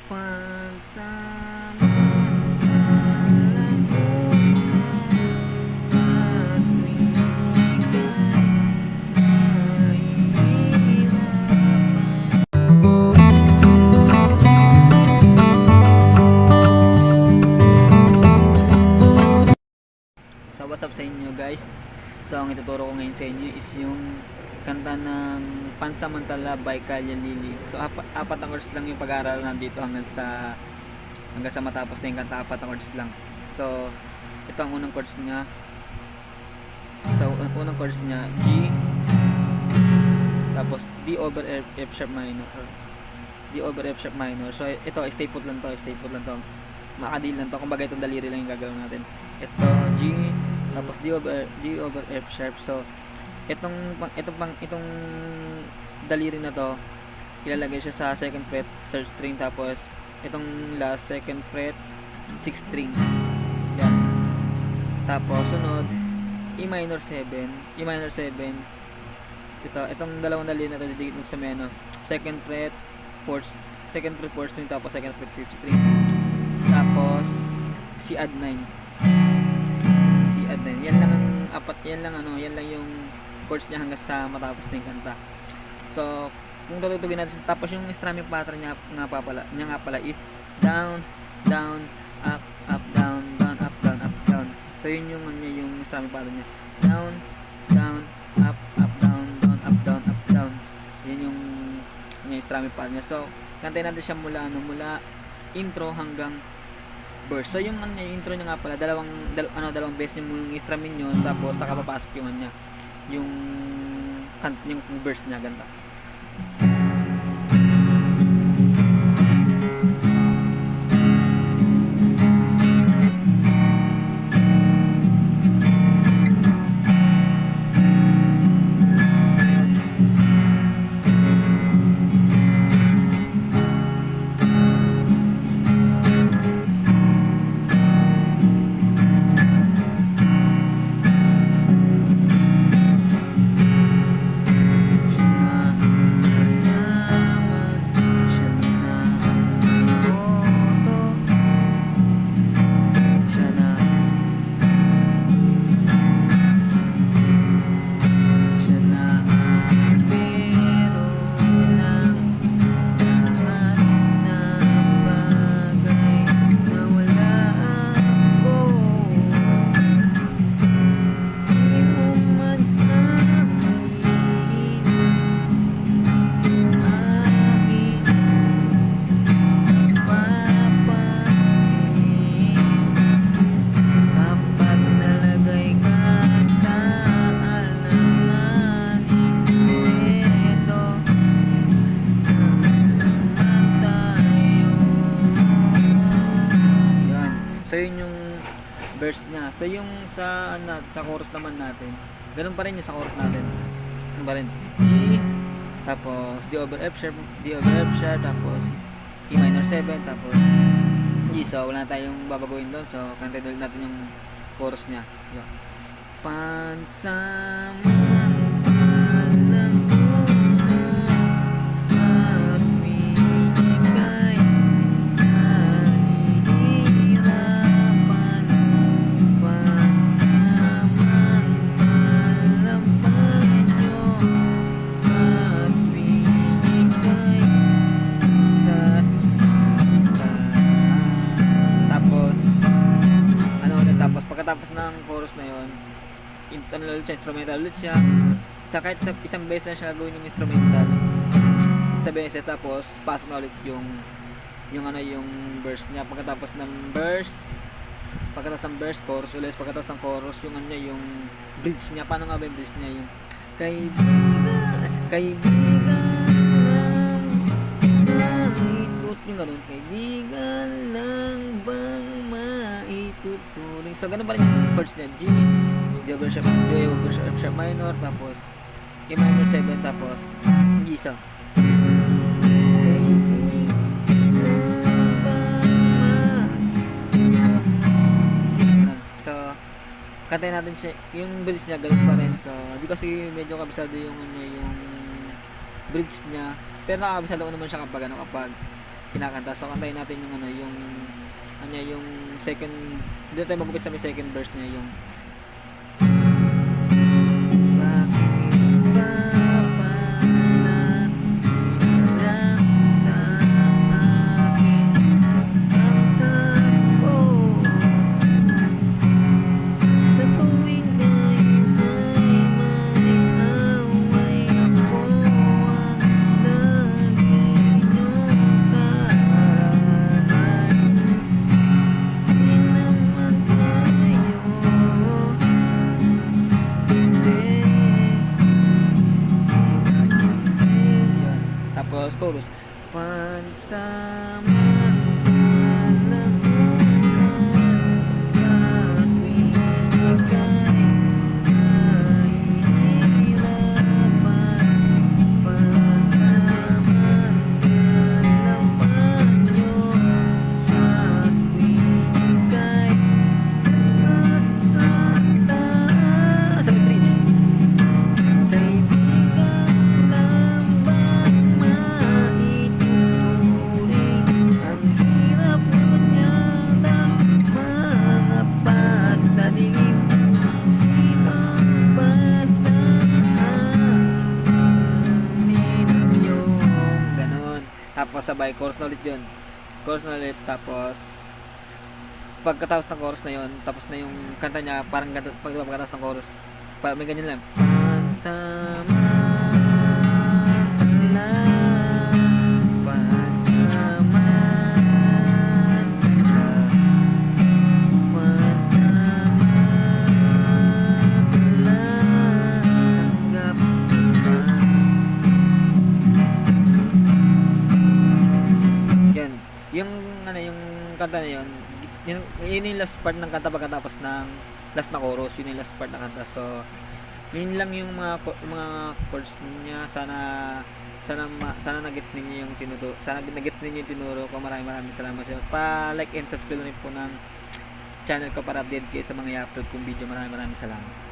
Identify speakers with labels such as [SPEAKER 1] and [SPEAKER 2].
[SPEAKER 1] Pansamantalang sa tuwing ika'y nahihirapan. So what's up sa inyo guys? So ang ituturo ko ngayon sa inyo is yung kanta ng Pansamantala by Kalya Lily. So apat ang chords lang yung pag-aaralan dito hanggang sa matapos na yung kanta, apat ang chords lang. So ito ang unang chords niya. So ang unang chords niya G, tapos D over F sharp minor, D over F sharp minor. So ito stay put lang to, makadil lang to, kumbaga itong daliri lang yung gagawin natin. Ito G, tapos D over F sharp. So itong daliri na to ilalagay siya sa second fret, third string, tapos itong last second fret, sixth string. Yan. Tapos sunod E minor 7, itong dalawang daliri na to didikit mo sa meno, second fret, fourth string, tapos second fret, fifth string. Tapos C add 9. Yan lang ang yan lang yung chords niya hanggang sa matapos na yung kanta. So kung tutugtugin natin, tapos yung strumming pattern niya nga pala is down, down, up, up, down, down, up, down, up, down. So yun yung strumming pattern niya. Down, down, up, up, down, down, up, down, up, down. Yun yung strumming pattern niya. So kantayin natin siya mula intro hanggang verse. So yung intro niya nga pala, dalawang beses niya muna i-strumming yun, tapos saka papasok yung yung verse niya, ganda. So yun yung verse niya. So yung sa chorus naman natin, ganun pa rin yung sa chorus natin. Ganun pa rin. G, tapos D over F sharp, tapos E minor 7, tapos G. So wala na tayong babaguhin doon. So kantayin ulit natin yung chorus niya. Yun. Pansamantalang sa tuwing ika'y nahihirapan, pansamantalang panyo sa tuwing ika'y sasaktan. Tapos pagkatapos ng chorus na yon, instrumental ulit siya. Kahit isang beses na siya gawin yung instrumental, isa beses, tapos pasok na ulit yung verse niya. Pagkatapos ng verse, chorus ulit. Pagkatapos ng chorus, yung yung bridge niya. Paano nga ba yung bridge niya? Yung kaibigan lang maiput, yung ganun, kaibigan lang bang maituturing. So ganun pa rin yung chords niya. G, D over sharp minor, tapos E minor 7, tapos G. So kantayin natin siya, yung bridge niya ganun pa rin. So di kasi medyo kabisado yung bridge niya, pero nakakabisado ko naman siya kapag kinakanta. So kantahin natin yung ano, yung yung second, dito tayo mag-umpisa sa second verse niya, yung bakit ba pala hirap sa aking ang takbo sa tuwing tayo ay may away ako ang lagi niyong kaarawan. Di naman kayo hindi. Yan. Tapos chorus. Pansamantala sa tuwing ika'y nahihirapan, pansamantalang panyo sa tuwing ika'y nasasaktan. Sa bridge. Kaibigan lang bang maituturing? Ang hirap naman yan ng mga pasaligid. Sino ba sa amin yung ganon? Tapos sabay, chorus na ulit yun. Chorus na ulit, tapos pagkatapos ng chorus na yun, tapos na yung kanta niya, parang ganito, pagkatapos ng chorus, may ganyan lang. Pansamantala, pansamantala, pansamantala, tanggap ka. Yan. Yung ano, yung kanta na yun, yun yung last part ng kanta pagkatapos ng last na chorus, yun yung last part ng kanta. So yun lang yung mga chords niya. Sana nagets ninyo yung tinuro. Sana nagets ninyo yung tinuro ko. Maraming salamat sa inyo. Pa-like and subscribe rin po ng channel ko para update kayo sa mga i-upload kong video. Maraming salamat.